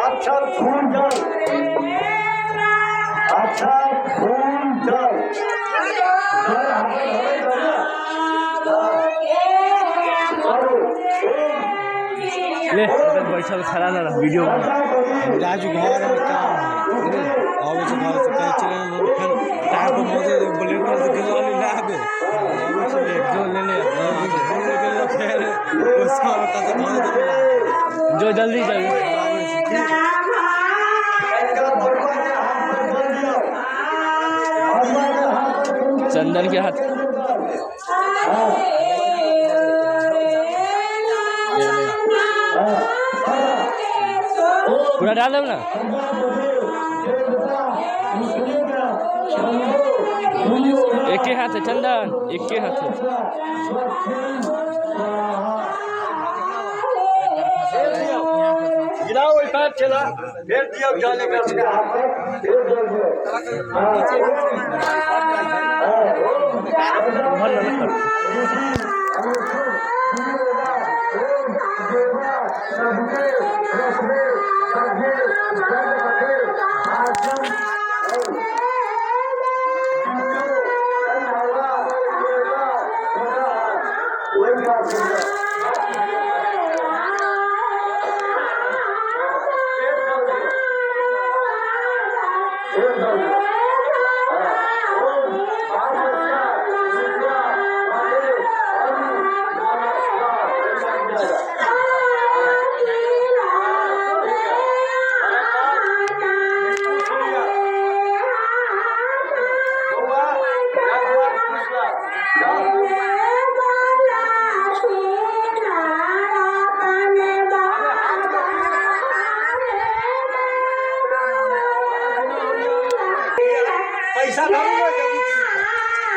अच्छा खून जल अच्छा खून जल ले बैठल खड़ा ना वीडियो राजू घर में काम आवे से घर से कहीं चले फिर टाइम पर मौजे बुलेट कर के गाली लाबे आवे से जो ले ले फिर उस साल का तो घर दे जो जल्दी जल्दी चंदन के हाथ पूरा डाल दो ना एक के हाथ है चंदन एक के हाथ है गिराओ वही पैर चला फिर दिया जाने का उसके हाथ में फिर पैसा मोबाइल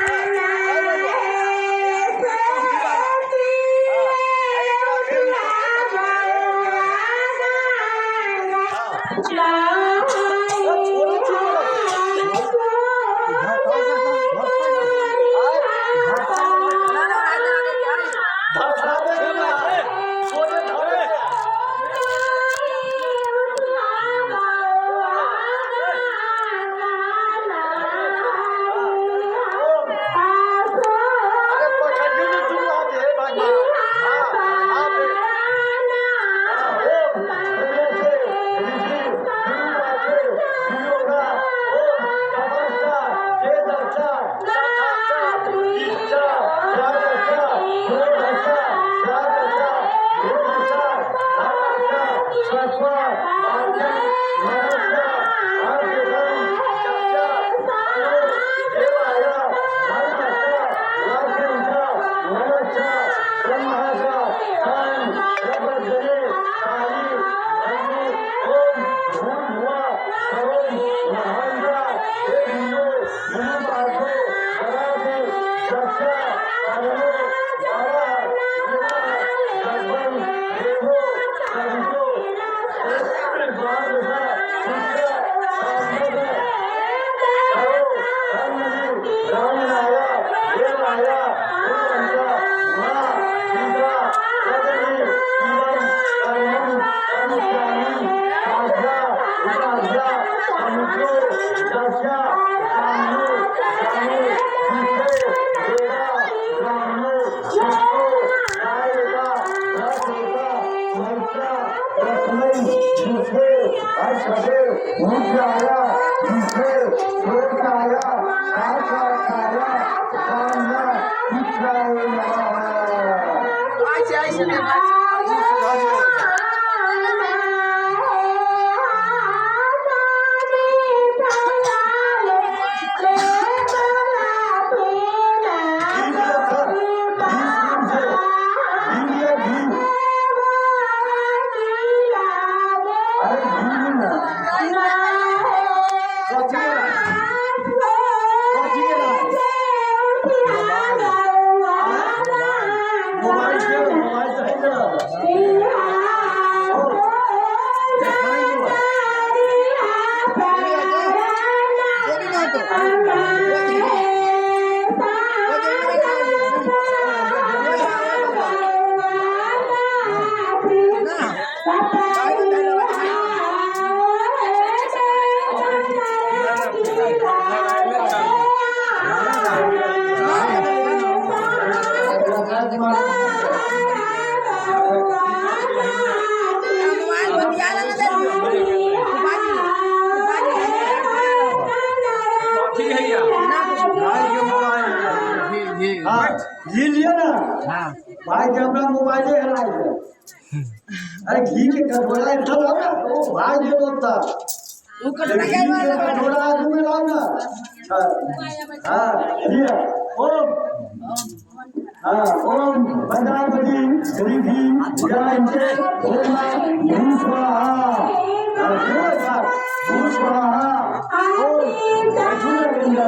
हाँ, ये लिया ना भाई के अपना मोबाइल है अरे घी के कटोरा इतना लाओ ना ओ भाई दे बोलता कटोरा आदमी में लाओ ना हाँ लिया ओम हाँ ओम भद्रावती रिधि जयंते ओमा भूस्वाहा भूस्वाहा ओम झूले गंगा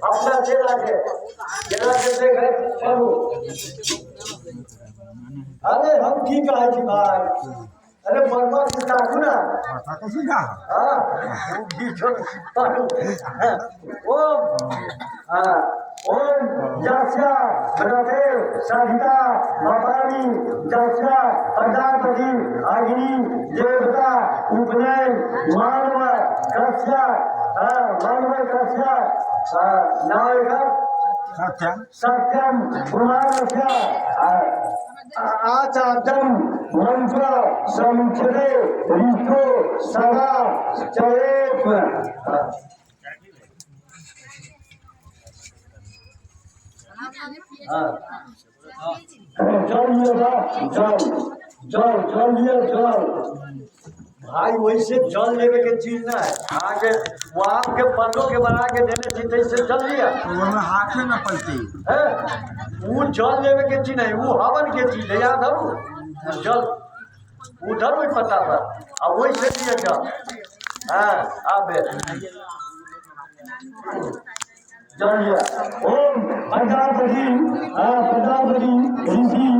अपना चला के देखे पढ़ू अरे हम की कहे छी भाई अरे बर्मा की ताकू ना हाँ पढ़ू ओम हाँ ओम जास्या भगवते साधिका मातानी जास्या प्रजापति अग्नि देवता उपनयन मानव कस्या मानव कस्या नायक सत्यम कुमारस्य आचार्यम मंत्र समुच्यते ऋतु सदा चलेत जल भाई वैसे जल लेवे के चीज ना है आगे वो आपके पन्नों के बना के देने थी तैसे जल लिया हाथे में पलटी है वो जल लेवे के चीज नहीं वो हवन के चीज है याद धरू जल उधर भी पता था अब वैसे दिए जल हाँ आबे जलिया ओम प्रजापति ऋषि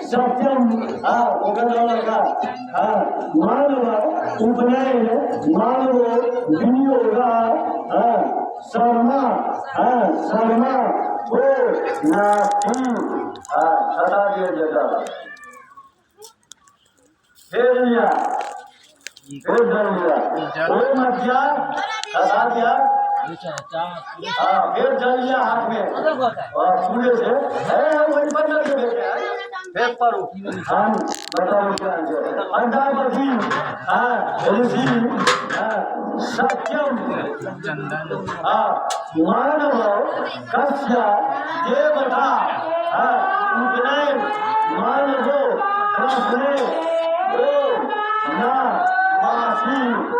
सत्यम का मानव उपनयन मानव विनियोग शर्मा ओ नाथी सदा दिया जटा फिर लिया ओम अज्ञा सदा दिया फिर जल लिया हाथ में और पूरे से वही बंदर के भेजे फिर पढ़ो हम बताओ क्या अंडापति ऋषि सत्यम मानव कस्य देवता उपनयन मानव प्रश्न ओ ना मासी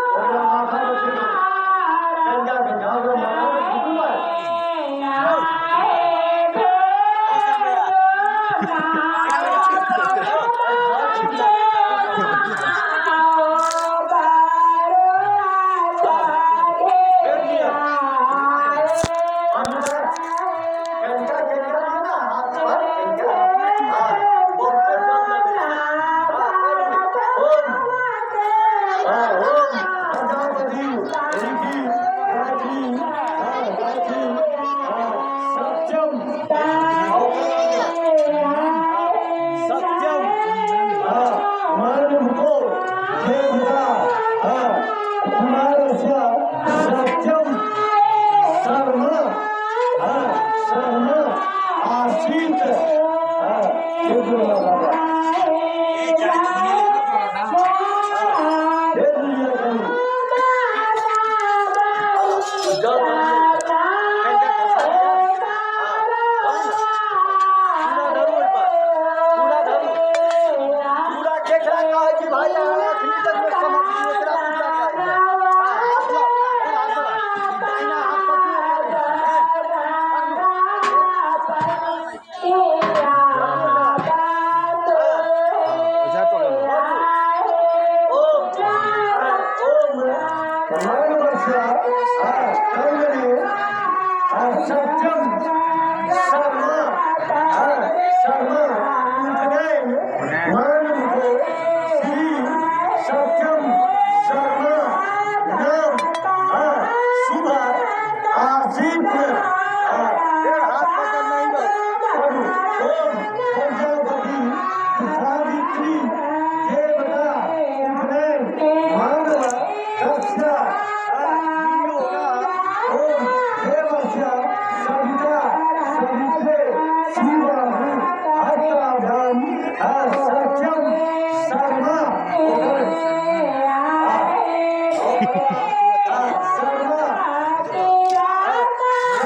मानवर्षा कर्मणे सत्यम शर्मा शर्मा मानव श्री सत्यम शर्मा नाम शुभ आसिफ हाथ पकड़ नहीं ओम प्रजापति सावित्री देवता उपनयन मानव कक्षा योगा ओम देवस्य सविता सवित्रे शिवाहु हत्ताधाम सत्यम शर्मा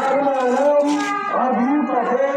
शर्माणम अधिपते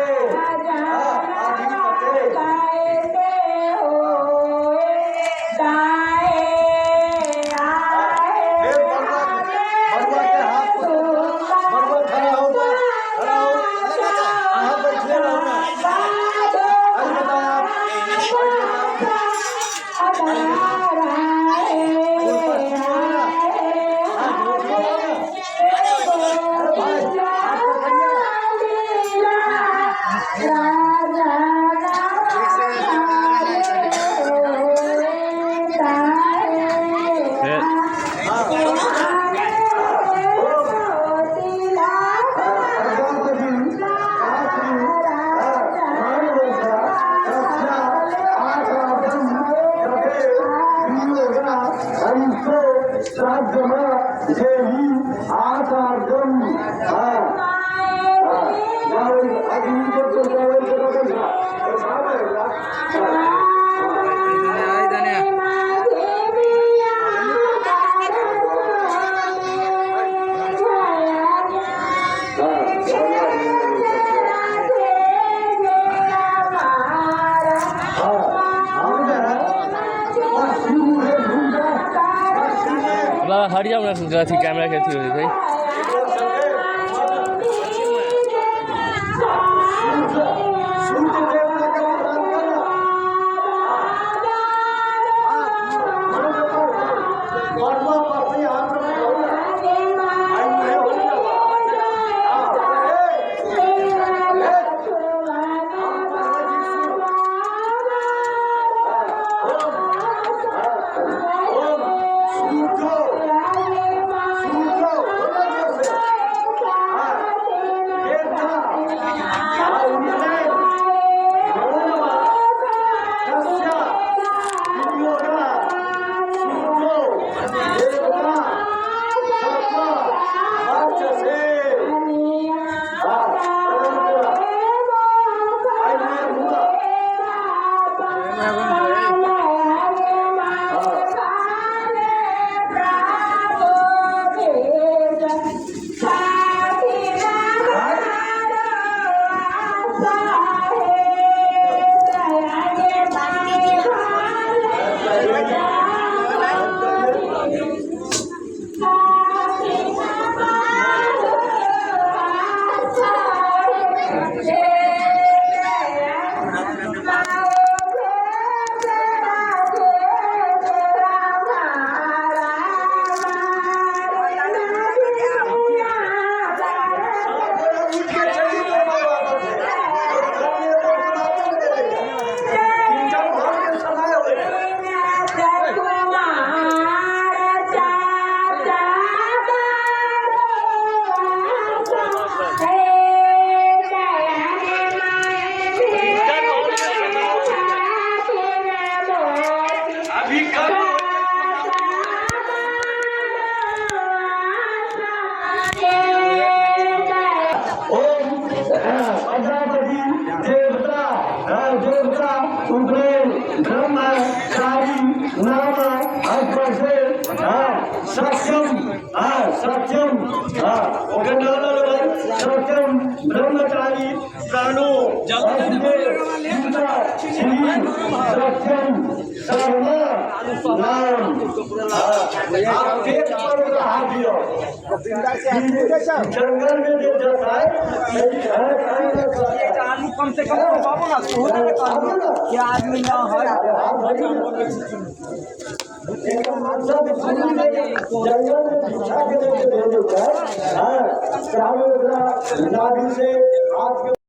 बाबा हट जाऊ ना अथी कैमरा के अथी हो भाई ब्रह्मचारी प्राणो जंगल में जो जाता है आलू कम से कम पाबो ना क्या आदमी ना है जंगल में भिक्षा के लेके भेजे हाँ, नाभि से हाथ के